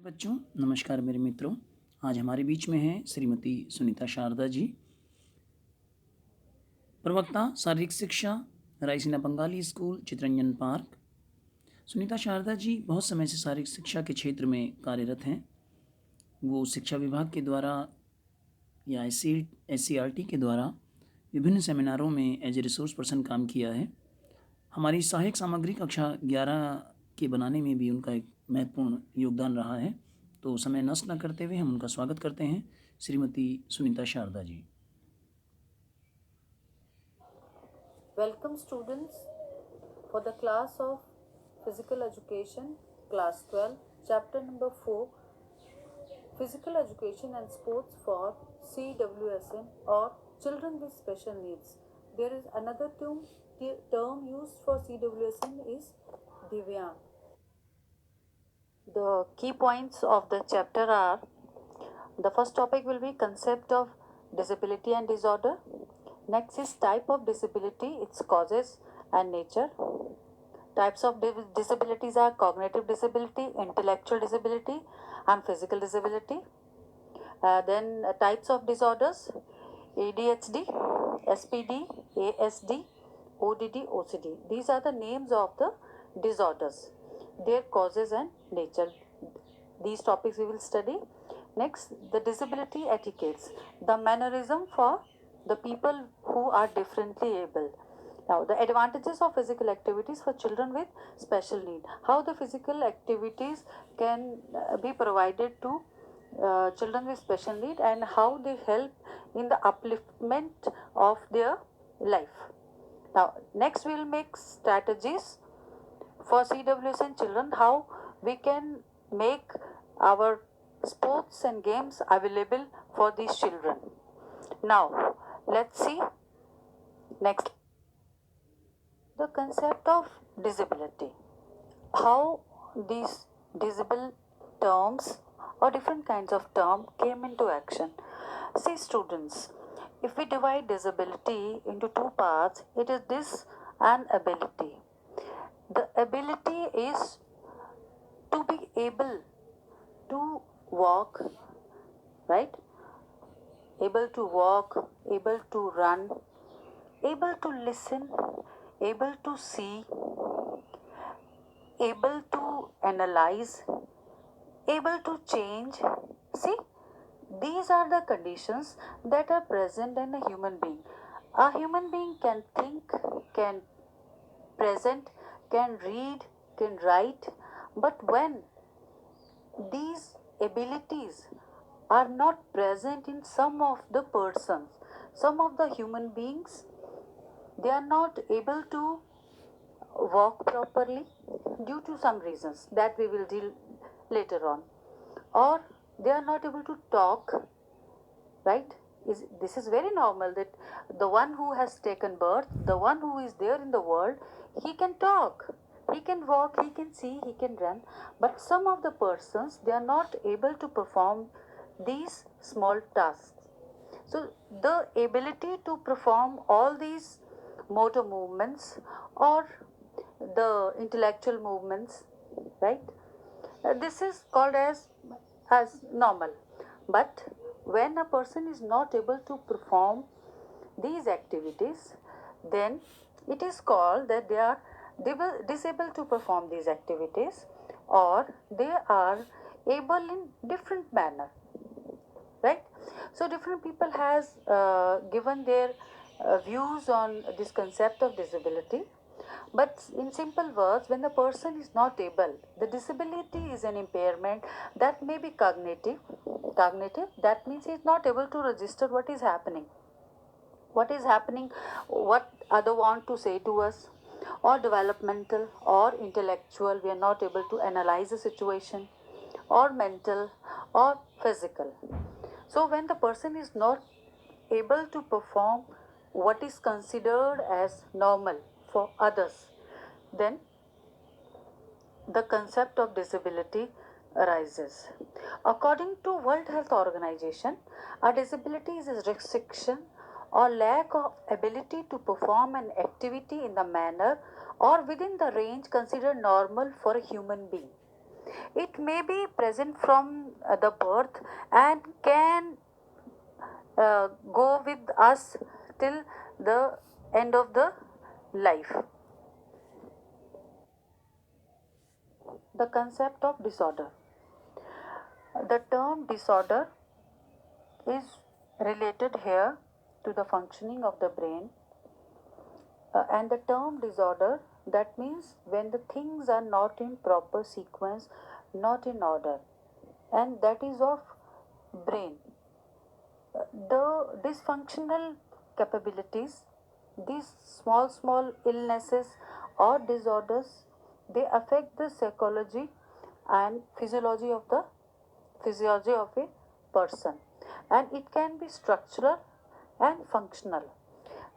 बच्चों, नमस्कार मेरे मित्रों। आज हमारे बीच में हैं श्रीमती सुनीता शारदा जी, प्रवक्ता शारीरिक शिक्षा, रायसीना बंगाली स्कूल, चितरंजन पार्क। सुनीता शारदा जी बहुत समय से शारीरिक शिक्षा के क्षेत्र में कार्यरत हैं। वो शिक्षा विभाग के द्वारा या SCRT के द्वारा विभिन्न सेमिनारों में एज ए रिसोर्स पर्सन काम किया है। हमारी सहायक सामग्री कक्षा 11 के बनाने में भी उनका एक महत्वपूर्ण योगदान रहा है। तो समय नष्ट न करते हुए हम उनका स्वागत करते हैं, Shrimati Sunita Sharda ji. Welcome students for the class of Physical Education, class 12, chapter number 4, Physical Education and Sports for CWSN or Children with Special Needs. There is another term used for CWSN is Divyang. The key points of the chapter are: the first topic will be concept of disability and disorder. Next is type of disability, its causes and nature. Types of disabilities are cognitive disability, intellectual disability, and physical disability. Then types of disorders: ADHD, SPD, ASD, ODD, OCD. These are the names of the disorders, their causes and nature. These topics we will study. Next, the disability etiquettes, the mannerism for the people who are differently able. Now, the advantages of physical activities for children with special need. How the physical activities can be provided to children with special need and how they help in the upliftment of their life. Now, next we will make strategies for CWSN children, how we can make our sports and games available for these children. Now, let's see next. The concept of disability. How these disable terms or different kinds of term came into action. See students, if we divide disability into two parts, it is this and ability. The ability is to be able to walk, right? Able to walk, able to run, able to listen, able to see, able to analyze, able to change. See, these are the conditions that are present in a human being. A human being can think, can present, can read, can write, but when these abilities are not present in some of the persons, some of the human beings, they are not able to walk properly due to some reasons that we will deal later on, or they are not able to talk, right? This is very normal that the one who has taken birth, the one who is there in the world, he can talk, he can walk, he can see, he can run, but some of the persons they are not able to perform these small tasks. So the ability to perform all these motor movements or the intellectual movements, right? This is called as normal. But when a person is not able to perform these activities, then it is called that they are disabled to perform these activities, or they are able in different manner, right? So different people has given their views on this concept of disability, but in simple words, when the person is not able, the disability is an impairment that may be cognitive, that means he is not able to register what is happening, what other want to say to us, or developmental or intellectual, we are not able to analyze the situation, or mental or physical. So when the person is not able to perform what is considered as normal for others, then the concept of disability arises. According to World Health Organization, a disability is a restriction or lack of ability to perform an activity in the manner or within the range considered normal for a human being. It may be present from the birth and can go with us till the end of the life. The concept of disorder. The term disorder is related here to the functioning of the brain, and the term disorder, that means when the things are not in proper sequence, not in order, and that is of brain. The dysfunctional capabilities, these small illnesses or disorders, they affect the psychology and physiology of a person, and it can be structural and functional.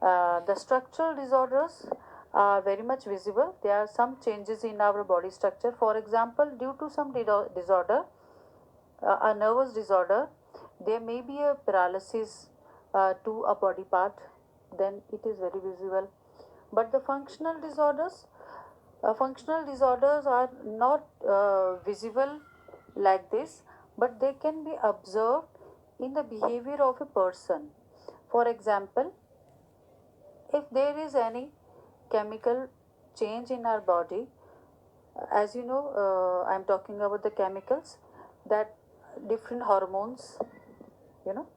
The structural disorders are very much visible. There are some changes in our body structure. For example, due to some disorder, a nervous disorder, there may be a paralysis to a body part, then it is very visible. But the functional disorders are not visible like this, but they can be observed in the behavior of a person. For example, if there is any chemical change in our body, as you know, I'm talking about the chemicals, that different hormones, you know,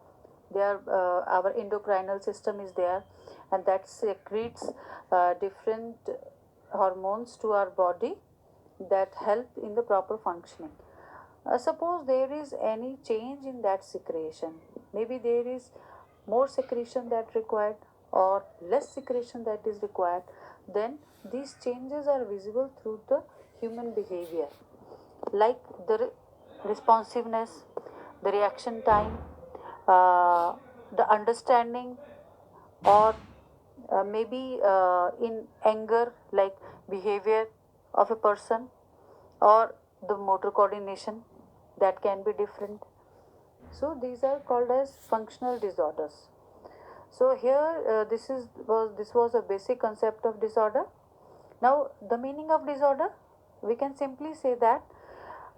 they are our endocrinal system is there, and that secretes different hormones to our body that help in the proper functioning. Suppose there is any change in that secretion, maybe there is more secretion that required or less secretion that is required, then these changes are visible through the human behavior, like the responsiveness, the reaction time, uh, the understanding, or maybe in anger, like behavior of a person, or the motor coordination that can be different. So these are called as functional disorders. So here this was a basic concept of disorder. Now the meaning of disorder, we can simply say that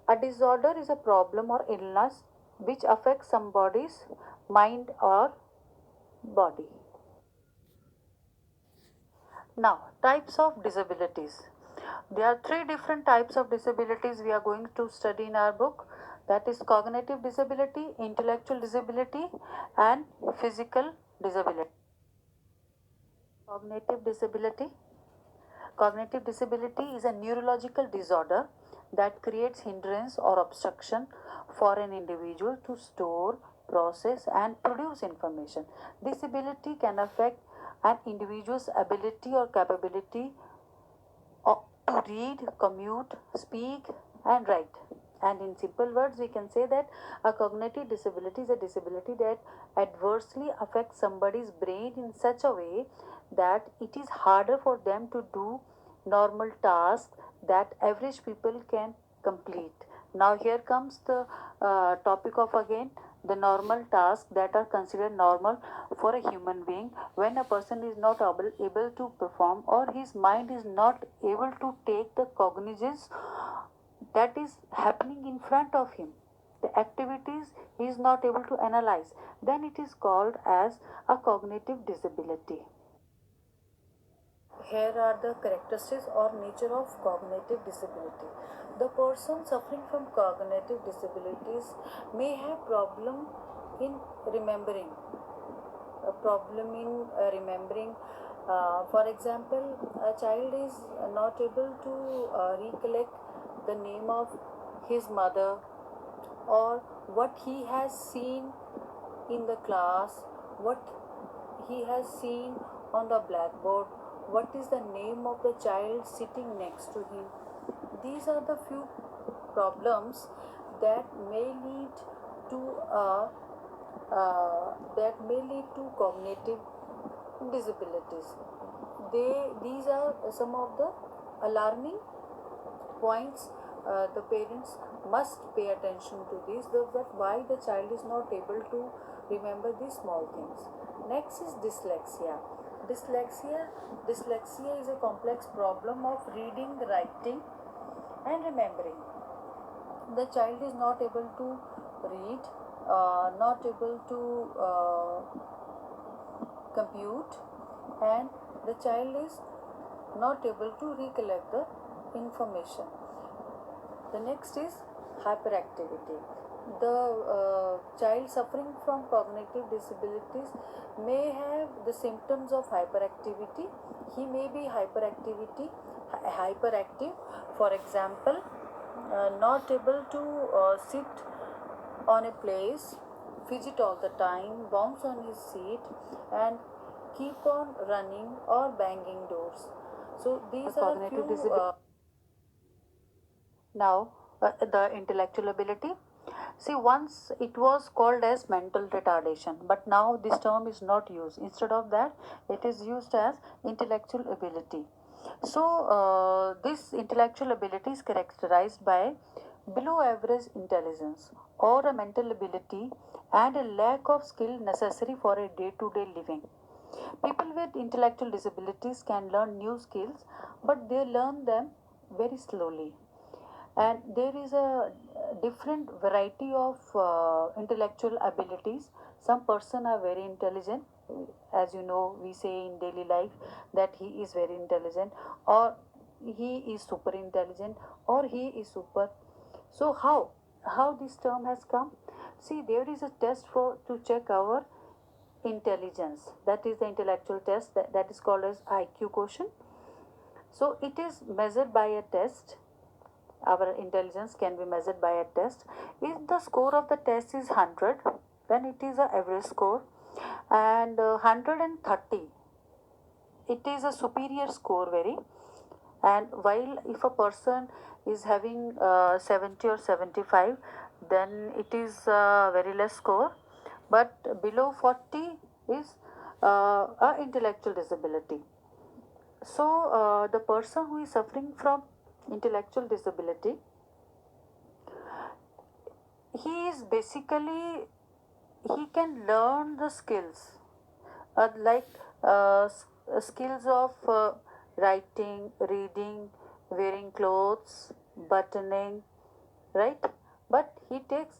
a disorder is a problem or illness which affects somebody's mind or body. Now, types of disabilities. There are three different types of disabilities we are going to study in our book, that is cognitive disability, intellectual disability, and physical disability. Cognitive disability. Cognitive disability is a neurological disorder that creates hindrance or obstruction for an individual to store, process, and produce information. Disability can affect an individual's ability or capability to read, commute, speak, and write. And in simple words, we can say that a cognitive disability is a disability that adversely affects somebody's brain in such a way that it is harder for them to do normal tasks that average people can complete. Now, here comes the topic of again the normal tasks that are considered normal for a human being. When a person is not able to perform, or his mind is not able to take the cognizance that is happening in front of him, the activities he is not able to analyze, then it is called as a cognitive disability. Here are the characteristics or nature of cognitive disability. The person suffering from cognitive disabilities may have problem in remembering, a problem in remembering. For example, a child is not able to recollect the name of his mother, or what he has seen in the class, what he has seen on the blackboard, what is the name of the child sitting next to him. These are the few problems that may lead to cognitive disabilities. These are some of the alarming points. The parents must pay attention to this, that why the child is not able to remember these small things. Next is dyslexia. Dyslexia is a complex problem of reading, writing, and remembering. the child is not able to read, not able to compute, and the child is not able to recollect the information. The next is hyperactivity. The child suffering from cognitive disabilities may have the symptoms of hyperactivity. He may be hyperactive. For example, not able to sit on a place, fidget all the time, bounce on his seat, and keep on running or banging doors. So these are Cognitive few. disability. Now, the intellectual ability. See, once it was called as mental retardation, but now this term is not used. Instead of that, it is used as intellectual ability. So, this intellectual ability is characterized by below average intelligence or a mental ability and a lack of skill necessary for a day to day living. People with intellectual disabilities can learn new skills, but they learn them very slowly. And there is a different variety of intellectual abilities. Some person are very intelligent, as you know, we say in daily life that he is very intelligent, or he is super intelligent, or he is super. So how this term has come? See, there is a test for to check our intelligence, that is the intellectual test, that is called as IQ quotient. So it is measured by a test. Our intelligence can be measured by a test. If the score of the test is 100, then it is a average score, and 130, it is a superior score very. And while if a person is having 70 or 75, then it is a very less score, but below 40 is a intellectual disability. So the person who is suffering from intellectual disability, he is basically, he can learn the skills, like skills of writing, reading, wearing clothes, buttoning, right? But he takes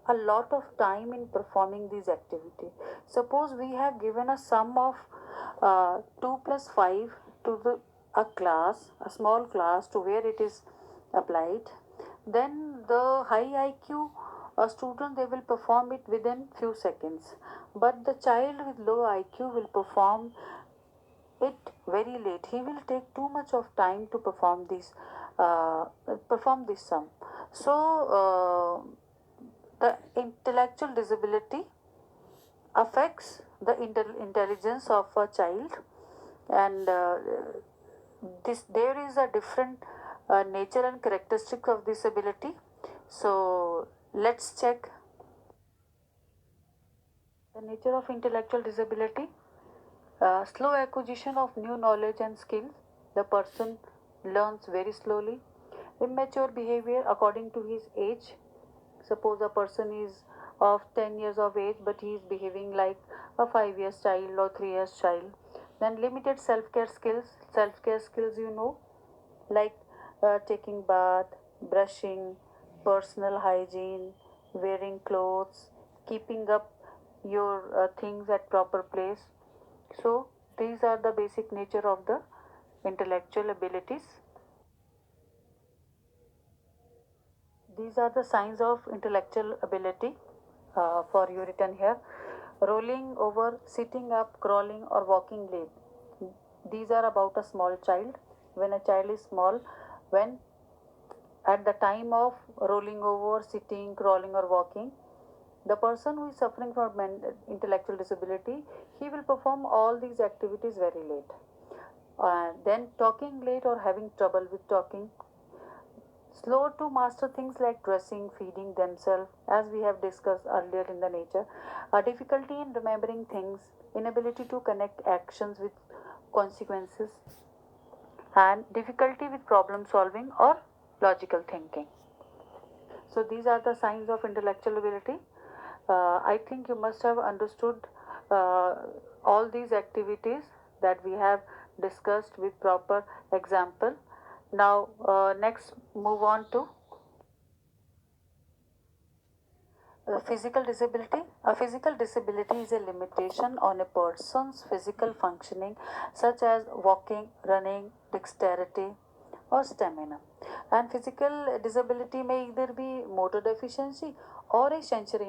a lot of time in performing these activities. Suppose we have given a sum of 2 plus 5 to a class, a small class, to where it is applied, then the high IQ student, they will perform it within few seconds, but the child with low IQ will perform it very late. He will take too much of time to uh, perform this sum. So the intellectual disability affects the intelligence of a child, and this there is a different nature and characteristics of this ability. So let's check the nature of intellectual disability. Slow acquisition of new knowledge and skills. The person learns very slowly. Immature behavior according to his age. Suppose a person is of 10 years of age, but he is behaving like a 5 years child or 3 years child. Then limited self care skills. Self care skills, you know, like taking bath, brushing, personal hygiene, wearing clothes, keeping up your things at proper place. So these are the basic nature of the intellectual abilities. These are the signs of intellectual ability for you written here. Rolling over, sitting up, crawling, or walking late. These are about a small child. When a child is small, when at the time of rolling over, sitting, crawling, or walking, the person who is suffering from intellectual disability, he will perform all these activities very late. Then talking late or having trouble with talking, slow to master things like dressing, feeding themselves, as we have discussed earlier in the nature, difficulty in remembering things, inability to connect actions with consequences, and difficulty with problem solving or logical thinking. So these are the signs of intellectual ability. I think you must have understood uh, all these activities that we have discussed with proper example. Now, next move on to Physical disability. A physical disability is a limitation on a person's physical functioning, such as walking, running, dexterity, or stamina. And physical disability may either be motor deficiency or a sensory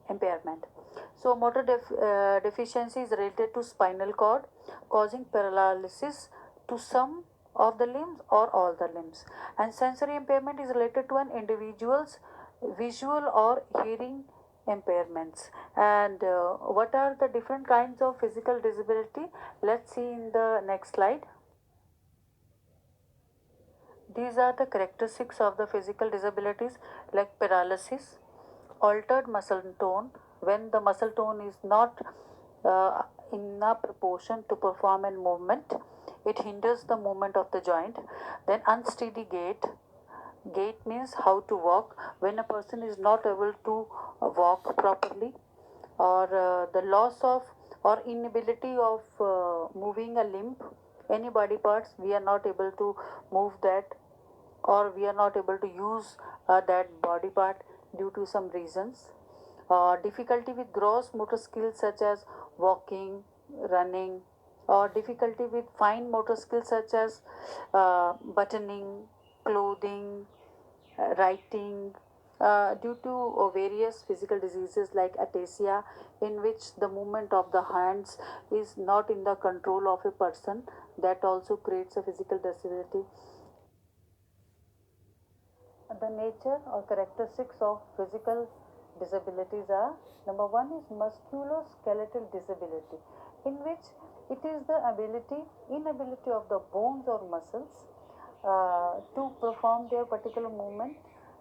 impairment. So, deficiency is related to spinal cord, causing paralysis to some of the limbs or all the limbs. And sensory impairment is related to an individual's visual or hearing impairments. And what are the different kinds of physical disability? Let's see in the next slide. These are the characteristics of the physical disabilities like paralysis, altered muscle tone, when the muscle tone is not uh, in a proportion to perform a movement, it hinders the movement of the joint. Then unsteady gait. Gait means how to walk when a person is not able to walk properly, or the loss of or inability of moving a limb, any body parts we are not able to move that, or we are not able to use that body part due to some reasons. Difficulty with gross motor skills such as walking, running, or difficulty with fine motor skills such as buttoning, clothing, writing, due to various physical diseases like ataxia, in which the movement of the hands is not in the control of a person, that also creates a physical disability. The nature or characteristics of physical disabilities are: number one is musculoskeletal disability, in which it is the inability of the bones or muscles to perform their particular movement.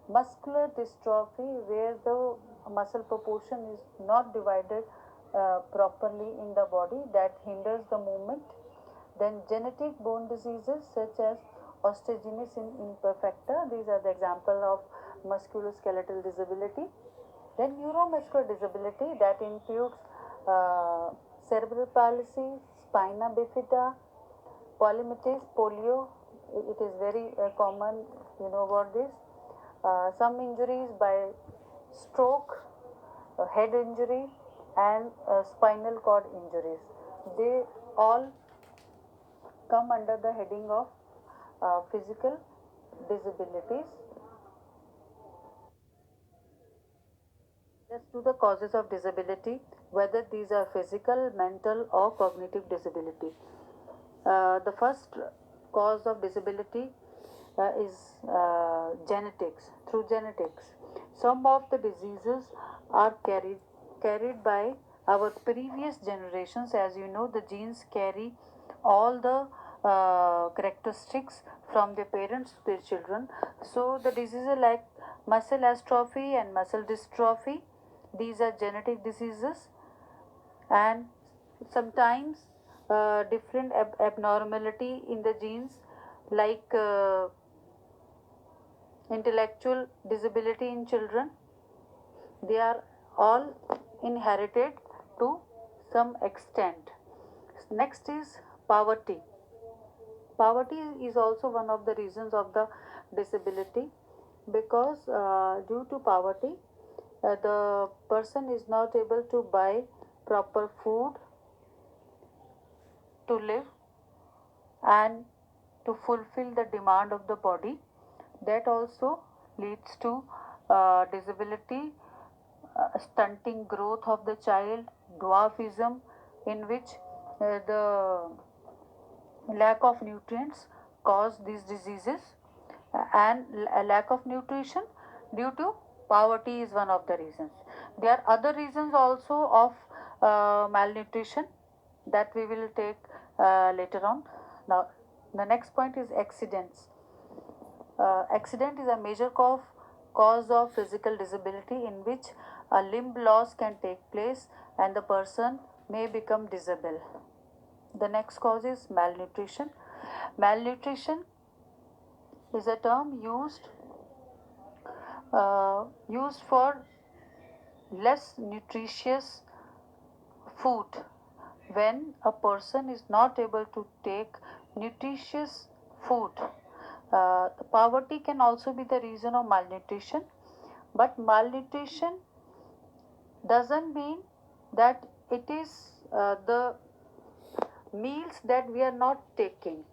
Muscular dystrophy, where the muscle proportion is not divided properly in the body, that hinders the movement. Then genetic bone diseases such as osteogenesis imperfecta, these are the example of musculoskeletal disability. Then neuromuscular disability, that includes cerebral palsy, spina bifida, polymyelitis, polio. It is very common, you know about this. Some injuries by stroke, head injury, and spinal cord injuries. They all come under the heading of physical disabilities. Let's do the causes of disability, whether these are physical, mental, or cognitive disability. The first cause of disability is genetics. Through genetics, some of the diseases are carried by our previous generations. As you know, the genes carry all the characteristics from their parents to their children. So the diseases like muscle atrophy and muscle dystrophy, these are genetic diseases. And sometimes different abnormality in the genes, like intellectual disability in children, they are all inherited to some extent. Next is poverty. Poverty is also one of the reasons of the disability, because due to poverty, the person is not able to buy proper food to live and to fulfill the demand of the body. That also leads to disability, stunting growth of the child, dwarfism, in which the lack of nutrients cause these diseases, and a lack of nutrition due to poverty is one of the reasons. There are other reasons also of malnutrition that we will take later on. Now, the next point is accidents. Accident is a major cause of physical disability, in which a limb loss can take place and the person may become disabled. The next cause is malnutrition. Malnutrition is a term used for less nutritious food. When a person is not able to take nutritious food, poverty can also be the reason of malnutrition, but malnutrition doesn't mean that it is the meals that we are not taking,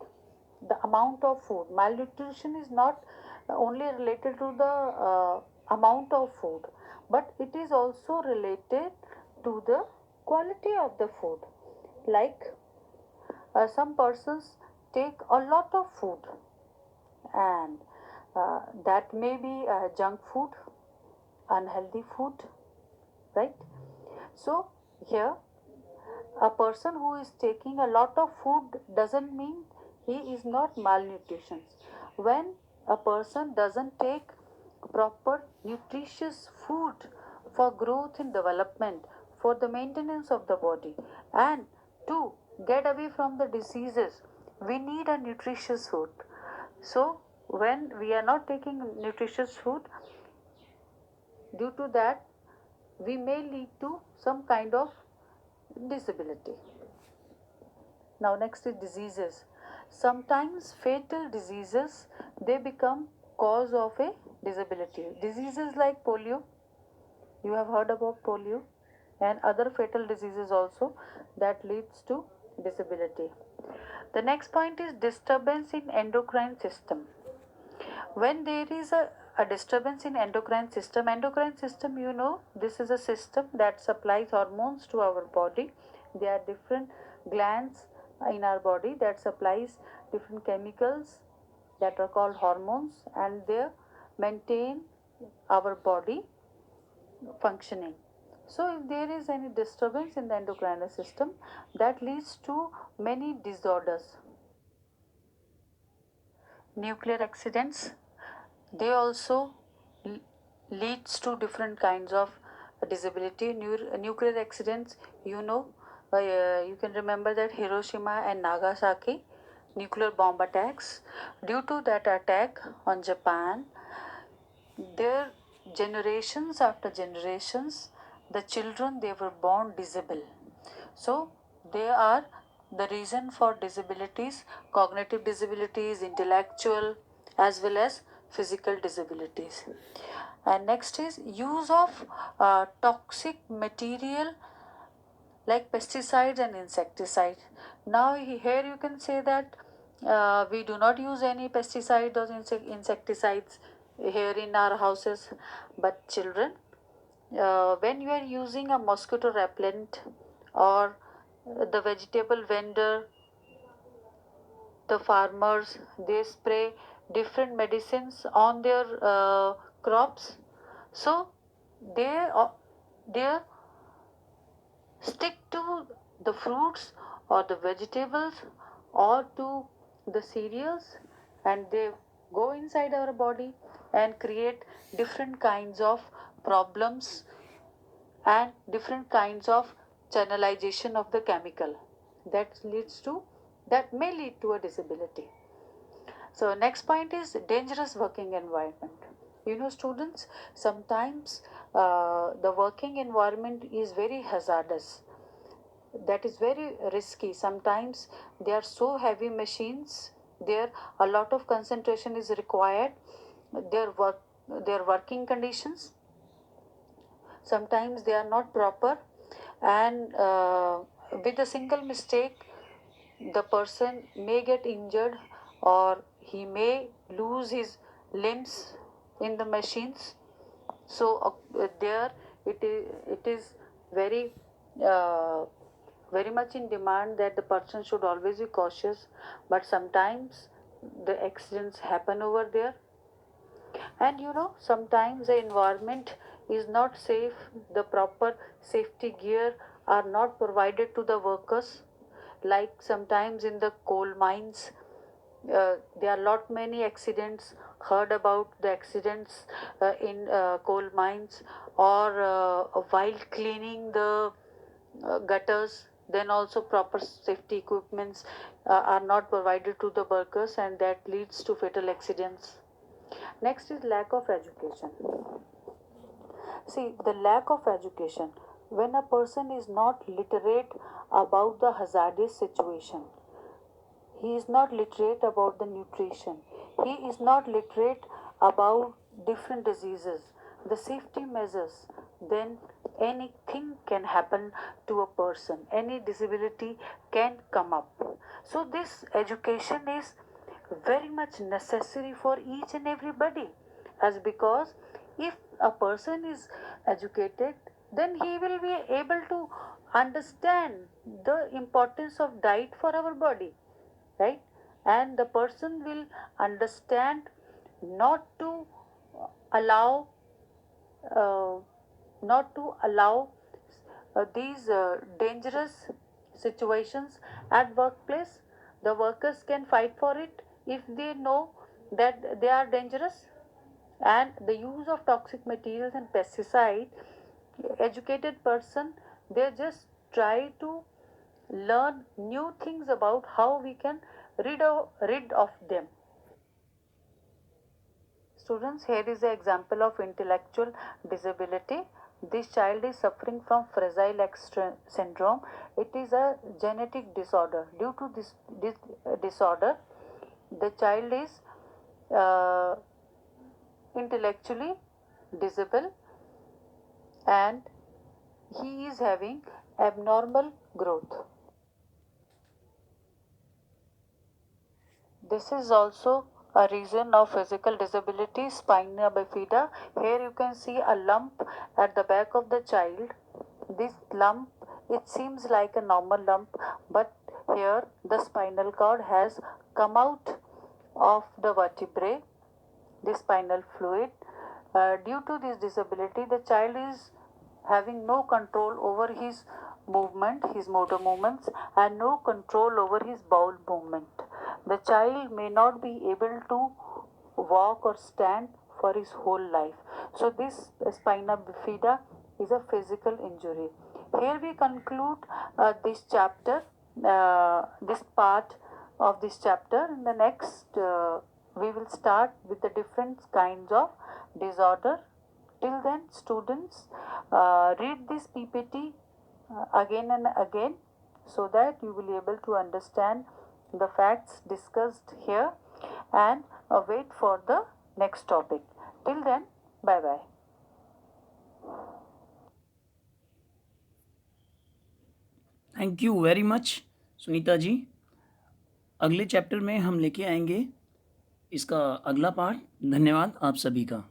the amount of food. Malnutrition is not only related to the amount of food, but it is also related to the quality of the food. Like some persons take a lot of food, and that may be junk food, unhealthy food, right? So, here a person who is taking a lot of food doesn't mean he is not malnutrition. When a person doesn't take proper nutritious food for growth and development, for the maintenance of the body, and to get away from the diseases, we need a nutritious food. So, when we are not taking nutritious food, due to that, we may lead to some kind of disability. Now next is diseases. Sometimes fatal diseases, they become cause of a disability. Diseases like polio, you have heard about polio, and other fatal diseases also that leads to disability. The next point is disturbance in endocrine system. When there is a disturbance in endocrine system, you know, this is a system that supplies hormones to our body. There are different glands in our body that supplies different chemicals that are called hormones, and they maintain our body functioning. So if there is any disturbance in the endocrine system, that leads to many disorders. Nuclear accidents, they also leads to different kinds of disability. Nuclear accidents, you know, you can remember that Hiroshima and Nagasaki nuclear bomb attacks. Due to that attack on Japan, their generations after generations, the children, they were born disabled. So they are the reason for disabilities, cognitive disabilities, intellectual, as well as physical disabilities. And next is use of toxic material like pesticides and insecticides. Now here you can say that we do not use any pesticide or insecticides here in our houses, but children, when you are using a mosquito repellent, or the vegetable vendor, the farmers, they spray different medicines on their crops, so they they stick to the fruits or the vegetables or to the cereals, and they go inside our body and create different kinds of problems and different kinds of channelization of the chemical that may lead to a disability. So next point is dangerous working environment. You know, students, sometimes the working environment is very hazardous, that is very risky. Sometimes they are so heavy machines, there a lot of concentration is required. Their working conditions, sometimes they are not proper, and with a single mistake the person may get injured, or he may lose his limbs in the machines. So there it is very uh, very much in demand that the person should always be cautious, but sometimes the accidents happen over there. And you know, sometimes the environment is not safe, the proper safety gear are not provided to the workers. Like sometimes in the coal mines, there are lot many accidents, heard about the accidents in coal mines, or while cleaning the gutters, then also proper safety equipments are not provided to the workers, and that leads to fatal accidents. Next is lack of education. See, the lack of education, when a person is not literate about the hazardous situation, he is not literate about the nutrition, he is not literate about different diseases, the safety measures, then anything can happen to a person, any disability can come up. So this education is very much necessary for each and everybody, as because if a person is educated, then he will be able to understand the importance of diet for our body, right? And the person will understand not to allow uh, not to allow these dangerous situations at workplace. The workers can fight for it if they know that they are dangerous. And the use of toxic materials and pesticide, educated person, they just try to learn new things about how we can rid of them. Students, here is an example of intellectual disability. This child is suffering from Fragile X syndrome. It is a genetic disorder. Due to this disorder, the child is uh, intellectually disabled and he is having abnormal growth. This is also a reason of physical disability, spina bifida. Here you can see a lump at the back of the child. This lump, it seems like a normal lump, but here the spinal cord has come out of the vertebrae, the spinal fluid. Due to this disability, the child is having no control over his movement, his motor movements, and no control over his bowel movement. The child may not be able to walk or stand for his whole life. So, this spina bifida is a physical injury. Here we conclude this chapter, this part of this chapter. In the next, we will start with the different kinds of disorder. Till then, students, read this PPT again and again so that you will be able to understand the facts discussed here and wait for the next topic. Till then, bye bye. Thank you very much Sunita ji. अगले chapter में हम लेके आएंगे इसका अगला part. धन्यवाद आप सभी का।